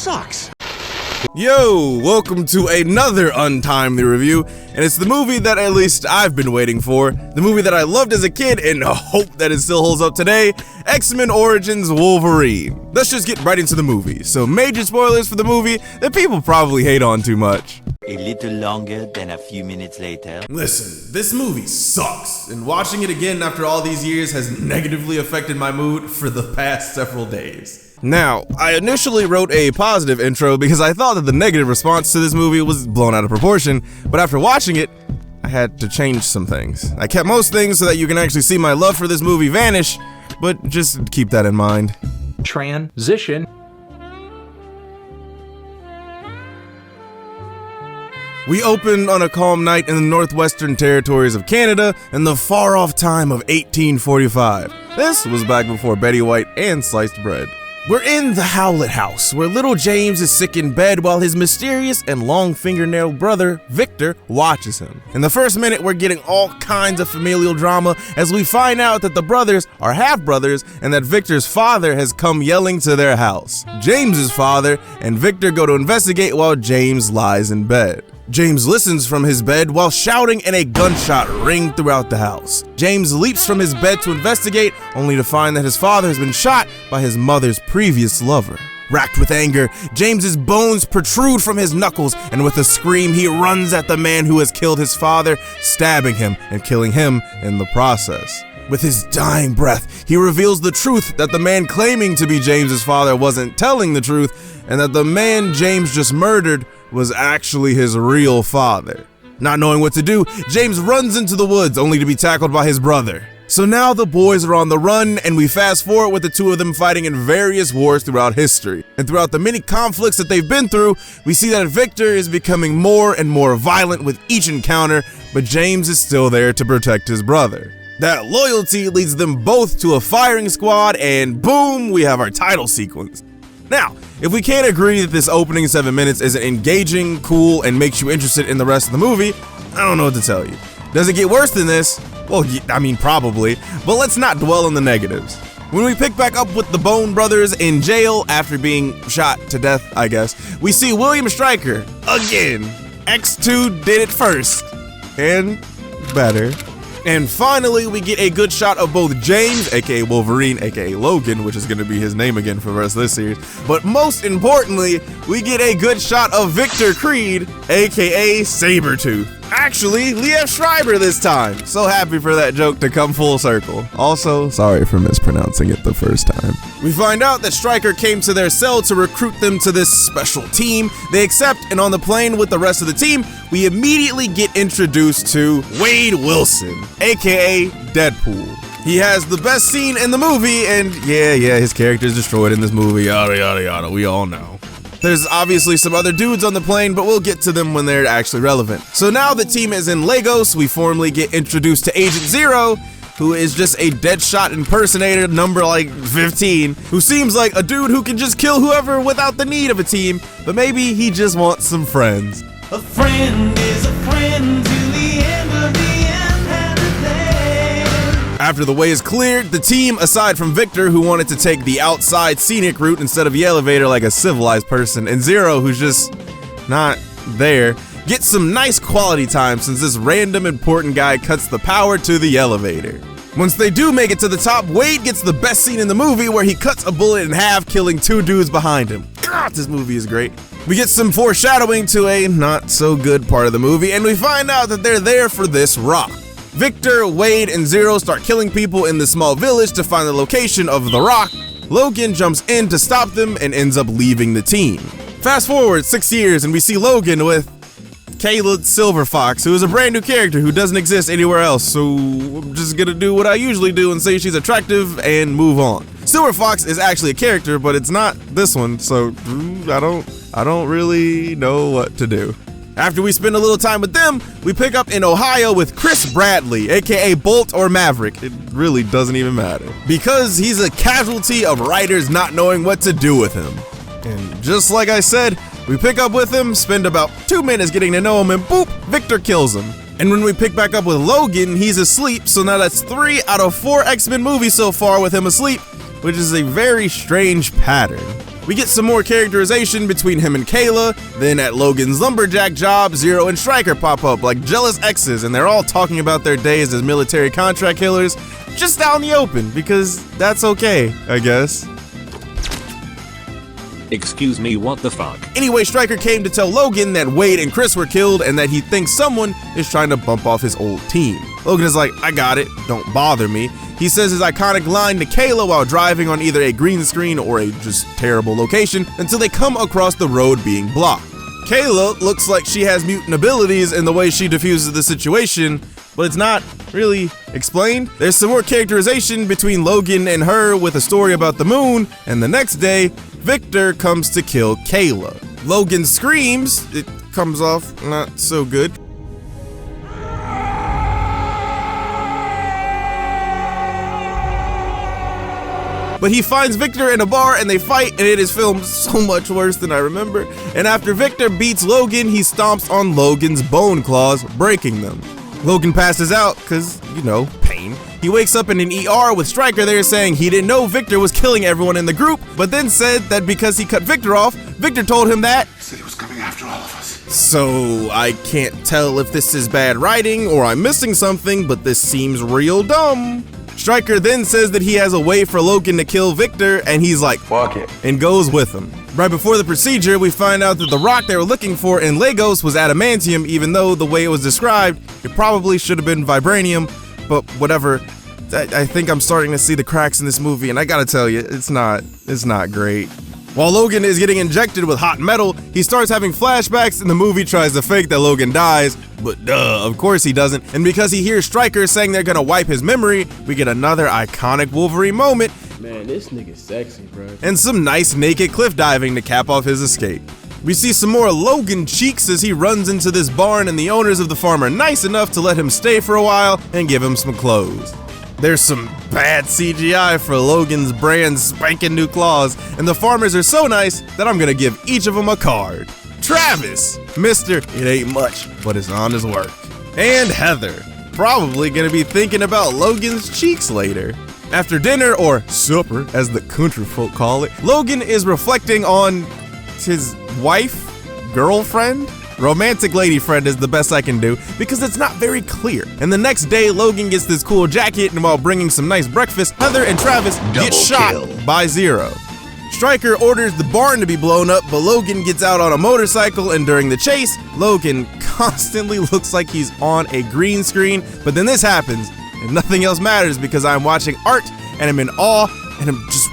sucks. Yo, welcome to another Untimely Review, and it's the movie that at least I've been waiting for, the movie that I loved as a kid and hope that it still holds up today, X-Men Origins Wolverine. Let's just get right into the movie. So major spoilers for the movie that people probably hate on too much. A little longer than a few minutes later. Listen, this movie sucks, and watching it again after all these years has negatively affected my mood for the past several days. Now, I initially wrote a positive intro because I thought that the negative response to this movie was blown out of proportion, but after watching it, I had to change some things. I kept most things so that you can actually see my love for this movie vanish, but just keep that in mind. Transition. We opened on a calm night in the northwestern territories of Canada in the far-off time of 1845. This was back before Betty White and sliced bread. We're in the Howlett house, where little James is sick in bed while his mysterious and long fingernailed brother, Victor, watches him. In the first minute, we're getting all kinds of familial drama as we find out that the brothers are half-brothers and that Victor's father has come yelling to their house. James's father and Victor go to investigate while James lies in bed. James listens from his bed while shouting and a gunshot ring throughout the house. James leaps from his bed to investigate, only to find that his father has been shot by his mother's previous lover. Racked with anger, James's bones protrude from his knuckles, and with a scream he runs at the man who has killed his father, stabbing him and killing him in the process. With his dying breath, he reveals the truth that the man claiming to be James's father wasn't telling the truth, and that the man James just murdered was actually his real father. Not knowing what to do, James runs into the woods only to be tackled by his brother. So now the boys are on the run, and we fast forward with the two of them fighting in various wars throughout history. And throughout the many conflicts that they've been through, we see that Victor is becoming more and more violent with each encounter, but James is still there to protect his brother. That loyalty leads them both to a firing squad, and boom, we have our title sequence. Now, if we can't agree that this opening 7 minutes isn't engaging, cool, and makes you interested in the rest of the movie, I don't know what to tell you. Does it get worse than this? Well, I mean, probably, but let's not dwell on the negatives. When we pick back up with the Bone Brothers in jail after being shot to death, I guess, we see William Stryker again. X2 did it first, and better. And finally, we get a good shot of both James, aka Wolverine, aka Logan, which is going to be his name again for the rest of this series. But most importantly, we get a good shot of Victor Creed, aka Sabretooth. Actually, Liev Schreiber this time. So happy for that joke to come full circle. Also, sorry for mispronouncing it the first time. We find out that Stryker came to their cell to recruit them to this special team. They accept, and on the plane with the rest of the team, we immediately get introduced to Wade Wilson, aka Deadpool. He has the best scene in the movie, and yeah, his character is destroyed in this movie, yada yada yada, we all know. There's obviously some other dudes on the plane, but we'll get to them when they're actually relevant. So now the team is in Lagos, we formally get introduced to Agent Zero, who is just a Deadshot impersonator number like 15, who seems like a dude who can just kill whoever without the need of a team, but maybe he just wants some friends. A friend is a friend to the end of the end of the day. After the way is cleared, the team, aside from Victor, who wanted to take the outside scenic route instead of the elevator like a civilized person, and Zero, who's just not there, get some nice quality time since this random important guy cuts the power to the elevator. Once they do make it to the top, Wade gets the best scene in the movie where he cuts a bullet in half, killing two dudes behind him. God, this movie is great. We get some foreshadowing to a not so good part of the movie, and we find out that they're there for this rock. Victor, Wade, and Zero start killing people in the small village to find the location of the rock. Logan jumps in to stop them and ends up leaving the team. Fast forward 6 years and we see Logan with Kayla Silverfox, who is a brand new character who doesn't exist anywhere else, so I'm just gonna do what I usually do and say she's attractive and move on. Silverfox is actually a character, but it's not this one, so I don't really know what to do. After we spend a little time with them, we pick up in Ohio with Chris Bradley, aka Bolt or Maverick. It really doesn't even matter, because he's a casualty of writers not knowing what to do with him. And just like I said, we pick up with him, spend about 2 minutes getting to know him, and boop, Victor kills him. And when we pick back up with Logan, he's asleep, so now that's 3 out of 4 X-Men movies so far with him asleep, which is a very strange pattern. We get some more characterization between him and Kayla. Then at Logan's lumberjack job, Zero and Stryker pop up like jealous exes, and they're all talking about their days as military contract killers just out in the open, because that's okay, I guess. Excuse me, what the fuck? Anyway, Stryker came to tell Logan that Wade and Chris were killed and that he thinks someone is trying to bump off his old team. Logan is like, I got it, don't bother me. He says his iconic line to Kayla while driving on either a green screen or a just terrible location until they come across the road being blocked. Kayla looks like she has mutant abilities in the way she diffuses the situation, but it's not really explained. There's some more characterization between Logan and her with a story about the moon, and the next day, Victor comes to kill Kayla. Logan screams, it comes off not so good. But he finds Victor in a bar and they fight, and it is filmed so much worse than I remember. And after Victor beats Logan, he stomps on Logan's bone claws, breaking them. Logan passes out because, you know, pain. He wakes up in an ER with Stryker there saying he didn't know Victor was killing everyone in the group, but then said that because he cut Victor off, Victor told him that He said he was coming after all of us. So I can't tell if this is bad writing or I'm missing something, but this seems real dumb. Stryker then says that he has a way for Logan to kill Victor, and he's like, fuck it, and goes with him. Right before the procedure, we find out that the rock they were looking for in Lagos was adamantium, even though the way it was described, it probably should have been vibranium, but whatever. I think I'm starting to see the cracks in this movie, and I gotta tell you, it's not great. While Logan is getting injected with hot metal, he starts having flashbacks and the movie tries to fake that Logan dies, but duh, of course he doesn't. And because he hears Stryker saying they're gonna wipe his memory, we get another iconic Wolverine moment. Man, this nigga's sexy, bro. And some nice naked cliff diving to cap off his escape. We see some more Logan cheeks as he runs into this barn, and the owners of the farm are nice enough to let him stay for a while and give him some clothes. There's some bad CGI for Logan's brand spanking new claws, and the farmers are so nice that I'm gonna give each of them a card. Travis, Mr. It ain't much, but it's on his work. And Heather, probably gonna be thinking about Logan's cheeks later. After dinner, or supper, as the country folk call it, Logan is reflecting on his wife, girlfriend? Romantic lady friend is the best I can do because it's not very clear. And the next day, Logan gets this cool jacket, and while bringing some nice breakfast, Heather and Travis get shot by Zero. Stryker orders the barn to be blown up, but Logan gets out on a motorcycle, and during the chase, Logan constantly looks like he's on a green screen, but then this happens, and nothing else matters because I'm watching art, and I'm in awe, and I'm just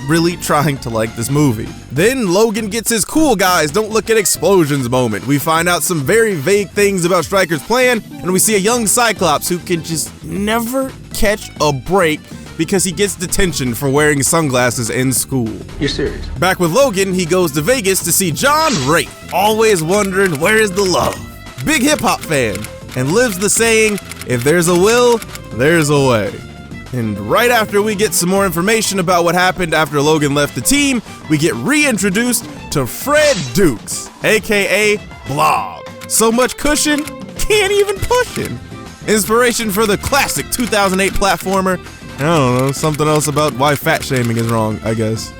really trying to like this movie. Then Logan gets his cool guys don't look at explosions moment. We find out some very vague things about Stryker's plan, and we see a young Cyclops who can just never catch a break because he gets detention for wearing sunglasses in school. You're serious? Back with Logan, he goes to Vegas to see John Raitt, always wondering where is the love. Big hip hop fan, and lives the saying, if there's a will, there's a way. And right after we get some more information about what happened after Logan left the team, we get reintroduced to Fred Dukes, aka Blob. So much cushion, can't even push him. Inspiration for the classic 2008 platformer. I don't know, something else about why fat shaming is wrong, I guess.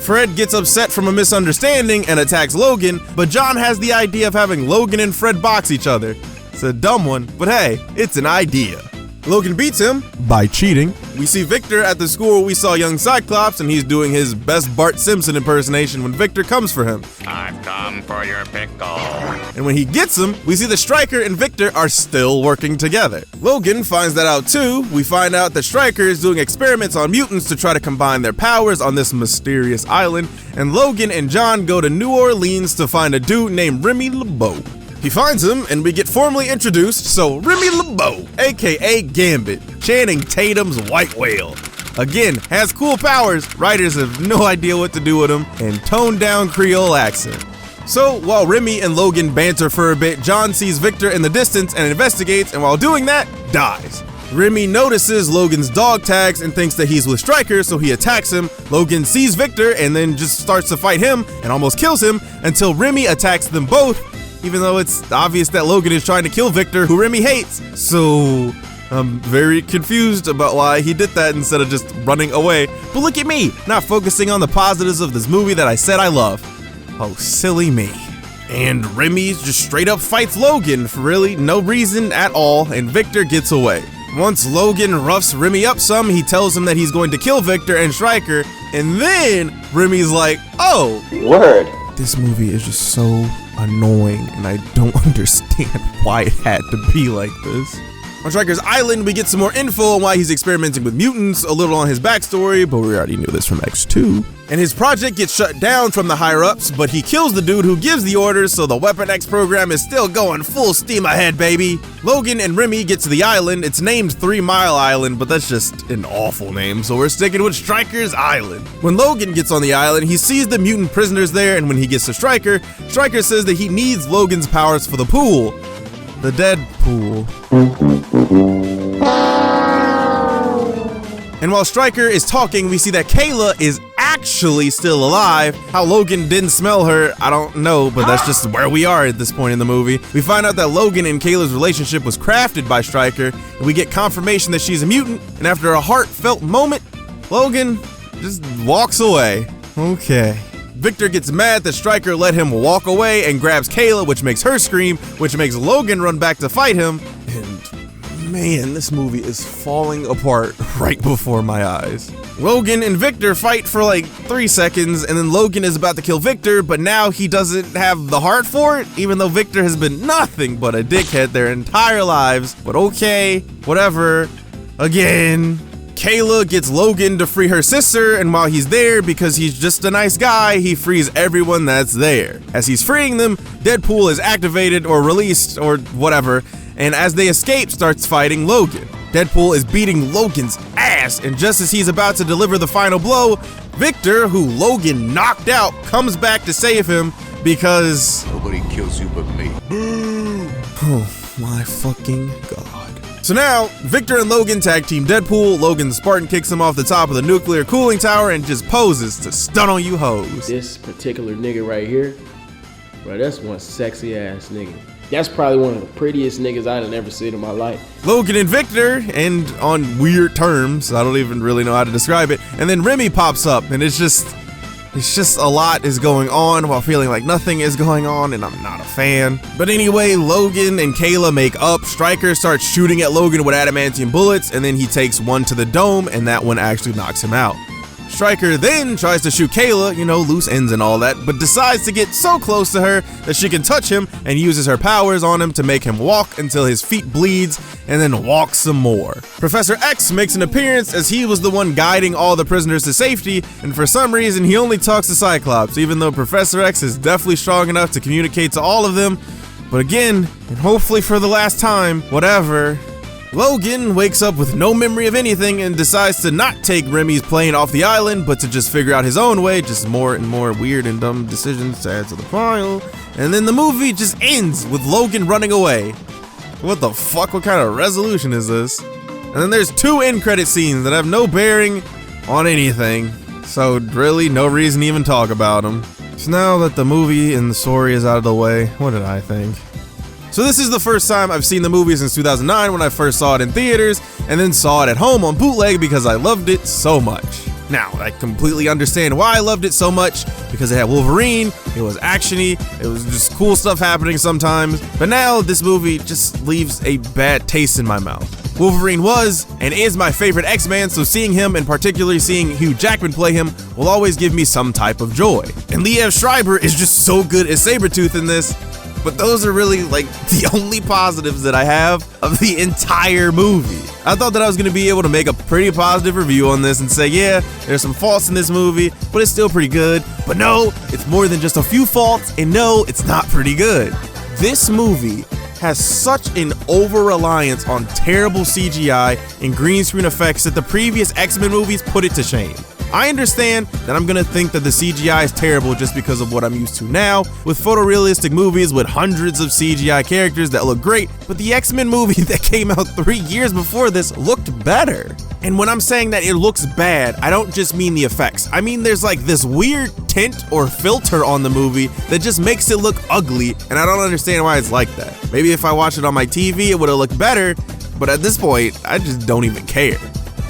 Fred gets upset from a misunderstanding and attacks Logan, but John has the idea of having Logan and Fred box each other. It's a dumb one, but hey, it's an idea. Logan beats him by cheating. We see Victor at the school where we saw young Cyclops, and he's doing his best Bart Simpson impersonation when Victor comes for him. I've come for your pickle. And when he gets him, we see that Stryker and Victor are still working together. Logan finds that out too. We find out that Stryker is doing experiments on mutants to try to combine their powers on this mysterious island, and Logan and John go to New Orleans to find a dude named Remy LeBeau. He finds him, and we get formally introduced, so Remy LeBeau, aka Gambit, Channing Tatum's White Whale. Again, has cool powers, writers have no idea what to do with him, and toned down Creole accent. So, while Remy and Logan banter for a bit, John sees Victor in the distance and investigates, and while doing that, dies. Remy notices Logan's dog tags and thinks that he's with Stryker, so he attacks him. Logan sees Victor and then just starts to fight him and almost kills him until Remy attacks them both, even though it's obvious that Logan is trying to kill Victor, who Remy hates. So, I'm very confused about why he did that instead of just running away. But look at me, not focusing on the positives of this movie that I said I love. Oh, silly me. And Remy just straight up fights Logan for really no reason at all, and Victor gets away. Once Logan roughs Remy up some, he tells him that he's going to kill Victor and Stryker, and then Remy's like, oh. Word. This movie is just so annoying, and I don't understand why it had to be like this. On Stryker's island, we get some more info on why he's experimenting with mutants, a little on his backstory, but we already knew this from X2. And his project gets shut down from the higher-ups, but he kills the dude who gives the orders, so the Weapon X program is still going full steam ahead, baby. Logan and Remy get to the island. It's named 3 Mile Island, but that's just an awful name, so we're sticking with Stryker's Island. When Logan gets on the island, he sees the mutant prisoners there, and when he gets to Stryker, Stryker says that he needs Logan's powers for the pool. The dead pool. And while Stryker is talking, we see that Kayla is actually still alive. How Logan didn't smell her, I don't know, but that's just where we are at this point in the movie. We find out that Logan and Kayla's relationship was crafted by Stryker, and we get confirmation that she's a mutant, and after a heartfelt moment, Logan just walks away. Okay. Victor gets mad that Stryker let him walk away and grabs Kayla, which makes her scream, which makes Logan run back to fight him, and man, this movie is falling apart right before my eyes. Logan and Victor fight for like 3 seconds, and then Logan is about to kill Victor, but now he doesn't have the heart for it, even though Victor has been nothing but a dickhead their entire lives. But okay, whatever. Again, Kayla gets Logan to free her sister, and while he's there, because he's just a nice guy, he frees everyone that's there. As he's freeing them, Deadpool is activated or released or whatever, and as they escape, starts fighting Logan. Deadpool is beating Logan's ass, and just as he's about to deliver the final blow, Victor, who Logan knocked out, comes back to save him because nobody kills you but me. oh my fucking god. So now, Victor and Logan tag team Deadpool. Logan Spartan kicks him off the top of the nuclear cooling tower and just poses to stun on you hoes. This particular nigga right here, bro, that's one sexy ass nigga. That's probably one of the prettiest niggas I've ever seen in my life. Logan and Victor, and on weird terms, I don't even really know how to describe it. And then Remy pops up, and it's just a lot is going on while feeling like nothing is going on, and I'm not a fan. But anyway, Logan and Kayla make up. Stryker starts shooting at Logan with adamantium bullets, and then he takes one to the dome, and that one actually knocks him out. Stryker then tries to shoot Kayla, you know, loose ends and all that, but decides to get so close to her that she can touch him and uses her powers on him to make him walk until his feet bleeds and then walk some more. Professor X makes an appearance as he was the one guiding all the prisoners to safety, and for some reason he only talks to Cyclops, even though Professor X is definitely strong enough to communicate to all of them. But again, and hopefully for the last time, whatever, Logan wakes up with no memory of anything and decides to not take Remy's plane off the island, but to just figure out his own way, just more and more weird and dumb decisions to add to the pile. And then the movie just ends with Logan running away. What the fuck? What kind of resolution is this? And then there's 2 end credit scenes that have no bearing on anything, so really no reason to even talk about them. So now that the movie and the story is out of the way, what did I think? So this is the first time I've seen the movie since 2009 when I first saw it in theaters, and then saw it at home on bootleg because I loved it so much. Now, I completely understand why I loved it so much, because it had Wolverine, it was actiony, it was just cool stuff happening sometimes, but now this movie just leaves a bad taste in my mouth. Wolverine was and is my favorite X-Man, so seeing him, and particularly seeing Hugh Jackman play him, will always give me some type of joy. And Liev Schreiber is just so good as Sabretooth in this. But those are really like the only positives that I have of the entire movie. I thought that I was going to be able to make a pretty positive review on this and say, yeah, there's some faults in this movie, but it's still pretty good. But no, it's more than just a few faults, and no, it's not pretty good. This movie has such an over-reliance on terrible CGI and green screen effects that the previous X-Men movies put it to shame. I understand that I'm gonna think that the CGI is terrible just because of what I'm used to now, with photorealistic movies with hundreds of CGI characters that look great, but the X-Men movie that came out 3 years before this looked better. And when I'm saying that it looks bad, I don't just mean the effects. I mean there's like this weird tint or filter on the movie that just makes it look ugly, and I don't understand why it's like that. Maybe if I watched it on my TV, it would have looked better, but at this point, I just don't even care.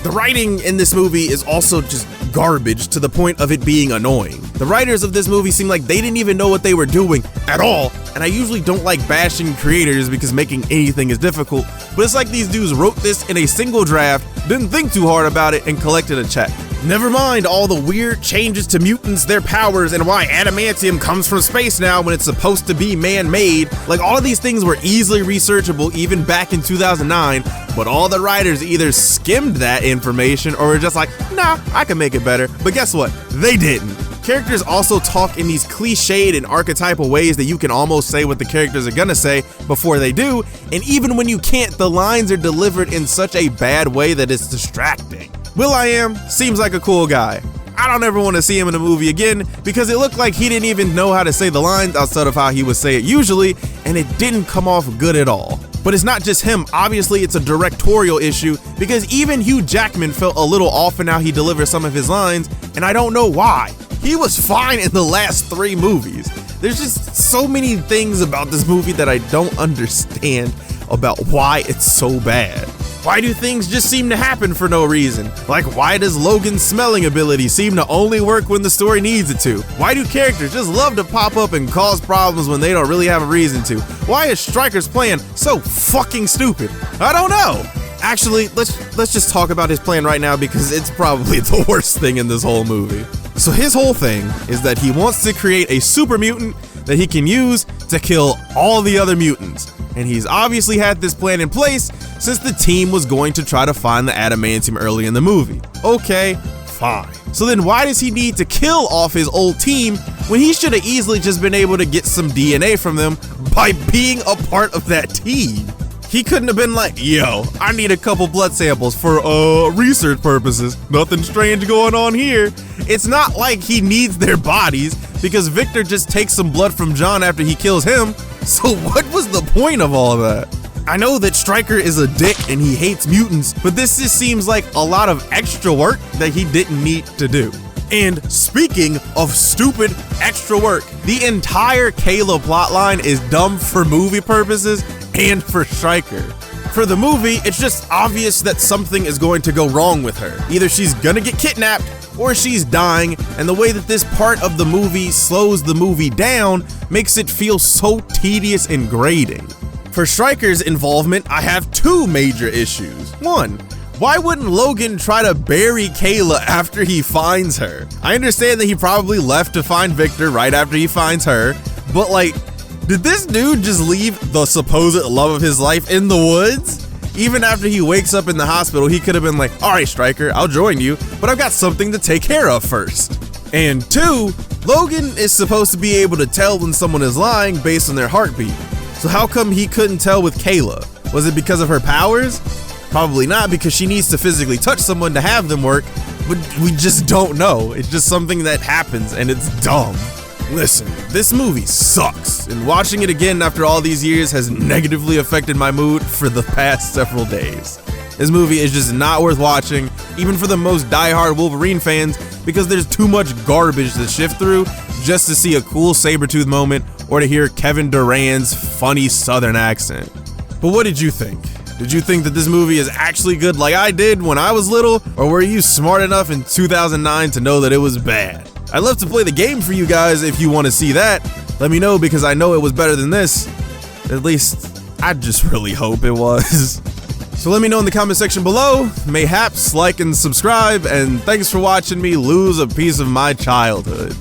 The writing in this movie is also just garbage to the point of it being annoying. The writers of this movie seem like they didn't even know what they were doing at all, and I usually don't like bashing creators because making anything is difficult, but it's like these dudes wrote this in a single draft, didn't think too hard about it, and collected a check. Never mind all the weird changes to mutants, their powers, and why adamantium comes from space now when it's supposed to be man-made. Like, all of these things were easily researchable even back in 2009, but all the writers either skimmed that information or were just like, nah, I can make it better. But guess what? They didn't. Characters also talk in these cliched and archetypal ways that you can almost say what the characters are gonna say before they do, and even when you can't, the lines are delivered in such a bad way that it's distracting. Will.i.am seems like a cool guy. I don't ever want to see him in a movie again because it looked like he didn't even know how to say the lines outside of how he would say it usually, and it didn't come off good at all. But it's not just him, obviously it's a directorial issue because even Hugh Jackman felt a little off in how he delivers some of his lines, and I don't know why. He was fine in the last 3 movies. There's just so many things about this movie that I don't understand about why it's so bad. Why do things just seem to happen for no reason? Like, why does Logan's smelling ability seem to only work when the story needs it to? Why do characters just love to pop up and cause problems when they don't really have a reason to? Why is Stryker's plan so fucking stupid? I don't know. Actually, let's just talk about his plan right now because it's probably the worst thing in this whole movie. So his whole thing is that he wants to create a super mutant that he can use to kill all the other mutants. And he's obviously had this plan in place since the team was going to try to find the adamantium early in the movie. Okay, fine. So then why does he need to kill off his old team when he should have easily just been able to get some DNA from them by being a part of that team? He couldn't have been like, yo, I need a couple blood samples for research purposes. Nothing strange going on here. It's not like he needs their bodies because Victor just takes some blood from John after he kills him. So what was the point of all that? I know that Stryker is a dick and he hates mutants, but this just seems like a lot of extra work that he didn't need to do. And speaking of stupid extra work, the entire Kayla plotline is dumb for movie purposes and for Stryker. For the movie, it's just obvious that something is going to go wrong with her. Either she's gonna get kidnapped or she's dying, and the way that this part of the movie slows the movie down makes it feel so tedious and grating. For Stryker's involvement, I have 2 major issues. 1, why wouldn't Logan try to bury Kayla after he finds her? I understand that he probably left to find Victor right after he finds her, but like, did this dude just leave the supposed love of his life in the woods? Even after he wakes up in the hospital, he could have been like, all right, Stryker, I'll join you, but I've got something to take care of first. And 2, Logan is supposed to be able to tell when someone is lying based on their heartbeat. So how come he couldn't tell with Kayla? Was it because of her powers? Probably not, because she needs to physically touch someone to have them work, but we just don't know. It's just something that happens and it's dumb. Listen, this movie sucks, and watching it again after all these years has negatively affected my mood for the past several days. This movie is just not worth watching, even for the most diehard Wolverine fans, because there's too much garbage to shift through just to see a cool Sabretooth moment or to hear Kevin Durant's funny southern accent. But what did you think? Did you think that this movie is actually good like I did when I was little, or were you smart enough in 2009 to know that it was bad? I'd love to play the game for you guys if you want to see that. Let me know because I know it was better than this. At least, I just really hope it was. So let me know in the comment section below. Mayhaps like and subscribe, and thanks for watching me lose a piece of my childhood.